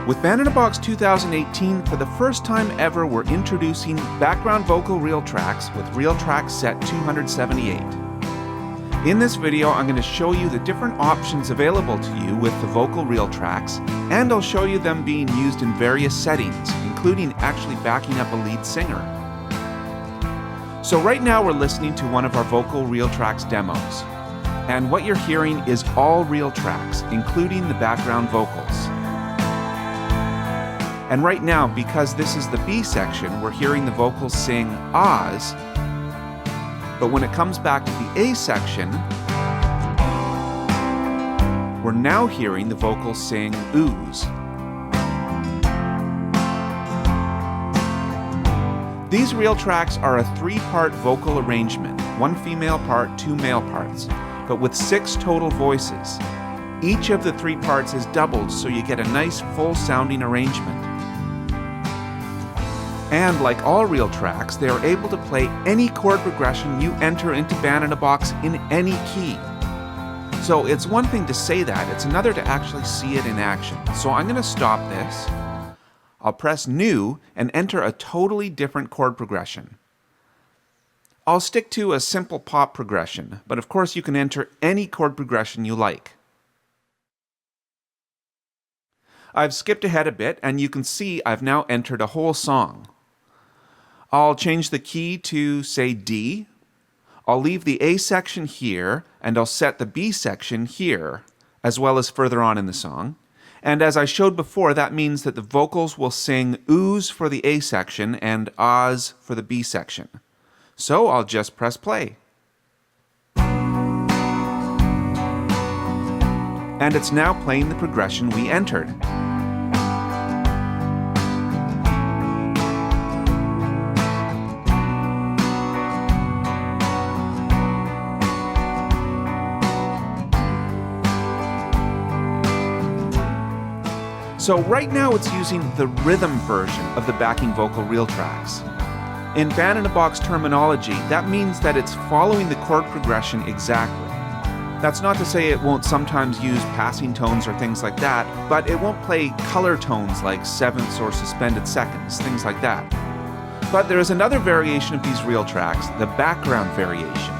With Band in a Box 2018, for the first time ever, we're introducing background vocal RealTracks with RealTracks set 278. In this video, I'm going to show you the different options available to you with the vocal RealTracks, and I'll show you them being used in various settings, including actually backing up a lead singer. So right now we're listening to one of our vocal RealTracks demos, and what you're hearing is all RealTracks, including the background vocals. And right now, because this is the B section, we're hearing the vocals sing Aahs, but when it comes back to the A section, we're now hearing the vocals sing Oohs. These RealTracks are a three-part vocal arrangement, one female part, two male parts, but with 6 total voices. Each of the 3 parts is doubled, so you get a nice full-sounding arrangement. And like all RealTracks, they are able to play any chord progression you enter into Band in a Box in any key. So it's one thing to say that, it's another to actually see it in action. So I'm going to stop this. I'll press New and enter a totally different chord progression. I'll stick to a simple pop progression, but of course you can enter any chord progression you like. I've skipped ahead a bit, and you can see I've now entered a whole song. I'll change the key to, say, D. I'll leave the A section here, and I'll set the B section here, as well as further on in the song. And as I showed before, that means that the vocals will sing Oohs for the A section and Aahs for the B section. So I'll just press play. And it's now playing the progression we entered. So right now it's using the rhythm version of the backing vocal RealTracks. In Band in a Box terminology, that means that it's following the chord progression exactly. That's not to say it won't sometimes use passing tones or things like that, but it won't play color tones like sevenths or suspended seconds, things like that. But there is another variation of these RealTracks, the background variation.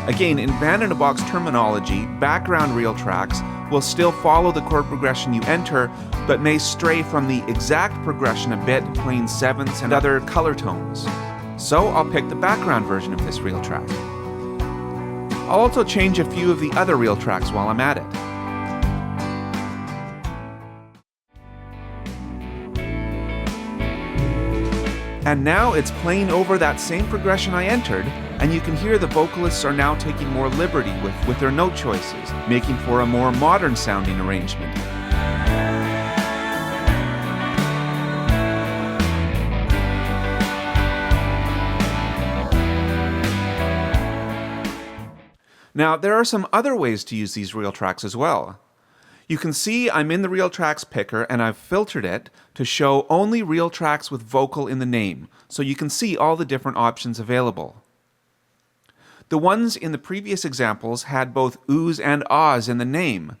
Again, in Band in a Box terminology, background RealTracks will still follow the chord progression you enter, but may stray from the exact progression a bit, playing sevenths and other color tones. So I'll pick the background version of this RealTrack. I'll also change a few of the other RealTracks while I'm at it. And now it's playing over that same progression I entered, and you can hear the vocalists are now taking more liberty with their note choices, making for a more modern sounding arrangement. Now, there are some other ways to use these RealTracks as well. You can see I'm in the RealTracks picker, and I've filtered it to show only RealTracks with vocal in the name, so you can see all the different options available. The ones in the previous examples had both Oohs and Aahs in the name,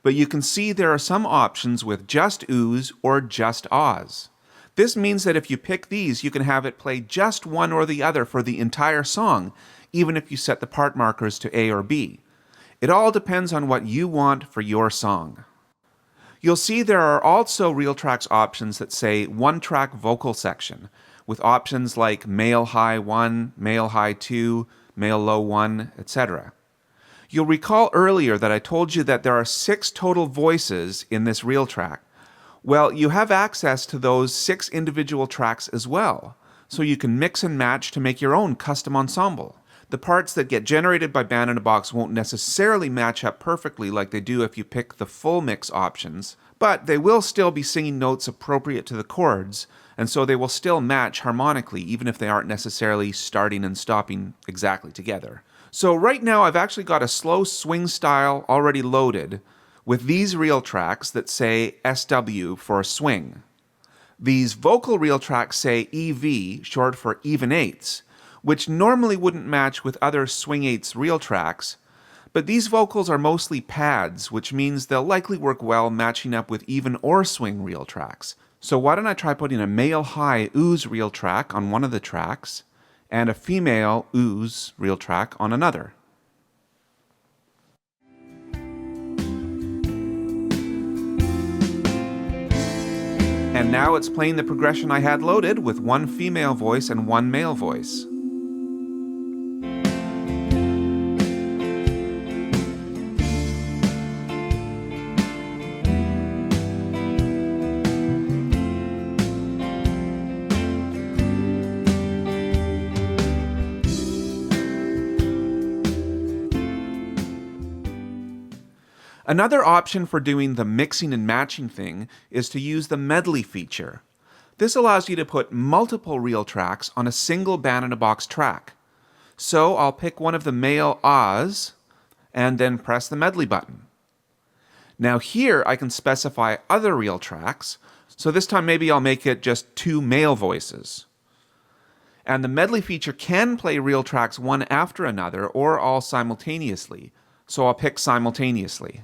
but you can see there are some options with just Oohs or just Aahs. This means that if you pick these, you can have it play just one or the other for the entire song, even if you set the part markers to A or B. It all depends on what you want for your song. You'll see there are also RealTracks options that say one-track vocal section, with options like male high 1, male high 2, male low 1, etc. You'll recall earlier that I told you that there are 6 total voices in this RealTrack. Well, you have access to those 6 individual tracks as well, so you can mix and match to make your own custom ensemble. The parts that get generated by Band in a Box won't necessarily match up perfectly like they do if you pick the full mix options, but they will still be singing notes appropriate to the chords, and so they will still match harmonically even if they aren't necessarily starting and stopping exactly together. So right now I've actually got a slow swing style already loaded with these RealTracks that say SW for swing. These vocal RealTracks say EV, short for even eighths, which normally wouldn't match with other swing eighths RealTracks, But these vocals are mostly pads, which means they'll likely work well matching up with even or swing reel tracks. So why don't I try putting a male high ooze reel track on one of the tracks and a female ooze reel track on another. And now it's playing the progression I had loaded with one female voice and one male voice. Another option for doing the mixing and matching thing is to use the medley feature. This allows you to put multiple reel tracks on a single band-in-a-box track. So I'll pick one of the male Aahs and then press the medley button. Now here I can specify other reel tracks, so this time maybe I'll make it just 2 male voices. And the medley feature can play reel tracks one after another or all simultaneously, so I'll pick simultaneously.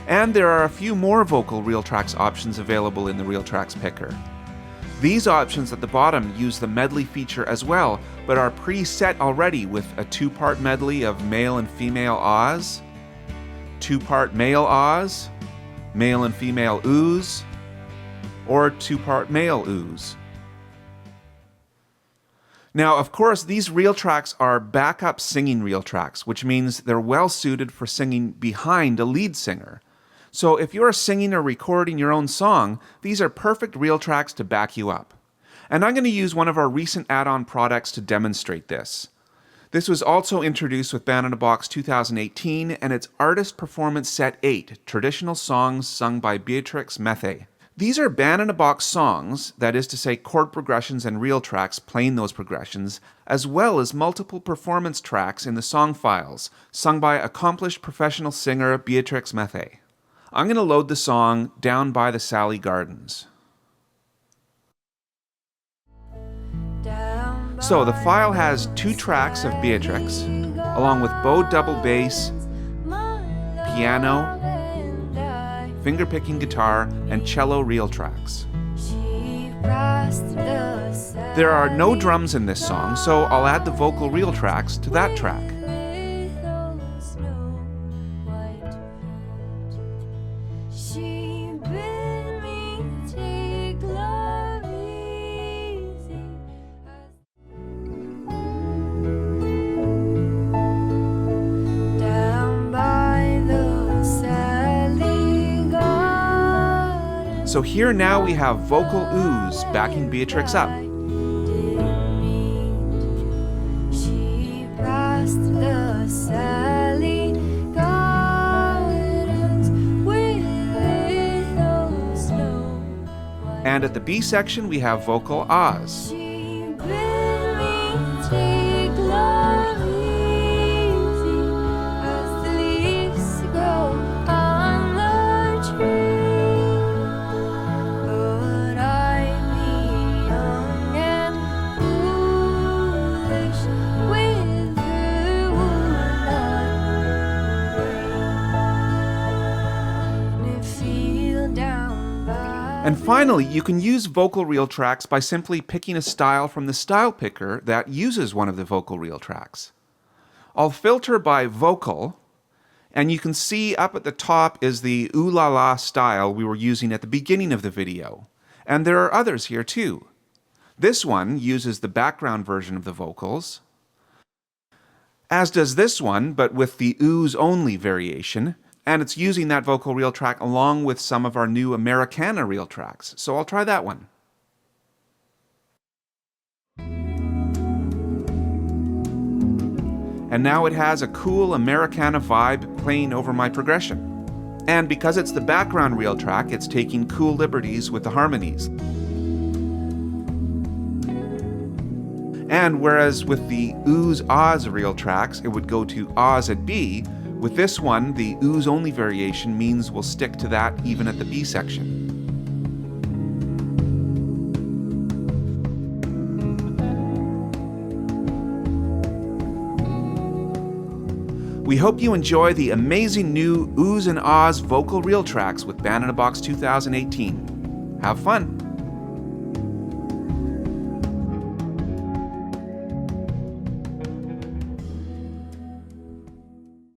And there are a few more vocal RealTracks options available in the RealTracks picker. These options at the bottom use the medley feature as well, but are preset already with a 2-part medley of male and female Aahs, 2-part male Aahs, male and female ooze, or 2-part male ooze. Now, of course, these RealTracks are backup singing RealTracks, which means they're well suited for singing behind a lead singer. So if you're singing or recording your own song, these are perfect RealTracks to back you up. And I'm going to use one of our recent add-on products to demonstrate this. This was also introduced with Band-in-a-Box 2018, and it's Artist Performance Set 8, Traditional Songs Sung by Beatrix Methe. These are Band-in-a-Box songs, that is to say chord progressions and RealTracks playing those progressions, as well as multiple performance tracks in the song files, sung by accomplished professional singer Beatrix Methe. I'm going to load the song Down by the Sally Gardens. So the file has 2 tracks of Beatrix, along with bow double bass, piano, finger-picking guitar, and cello RealTracks. There are no drums in this song, so I'll add the vocal RealTracks to that track. So here now we have vocal ooze backing Beatrix up. And at the B section we have vocal Aahs. And finally, you can use vocal RealTracks by simply picking a style from the style picker that uses one of the vocal RealTracks. I'll filter by vocal, and you can see up at the top is the ooh la la style we were using at the beginning of the video. And there are others here too. This one uses the background version of the vocals, as does this one, but with the ooze only variation. And it's using that vocal RealTrack along with some of our new Americana RealTracks. So I'll try that one. And now it has a cool Americana vibe playing over my progression. And because it's the background RealTrack, it's taking cool liberties with the harmonies. And whereas with the ooze Aahs RealTracks, it would go to Aahs at B, with this one, the ooze-only variation means we'll stick to that even at the B section. We hope you enjoy the amazing new Aahs and Aahs vocal RealTracks with Band in a Box 2018. Have fun!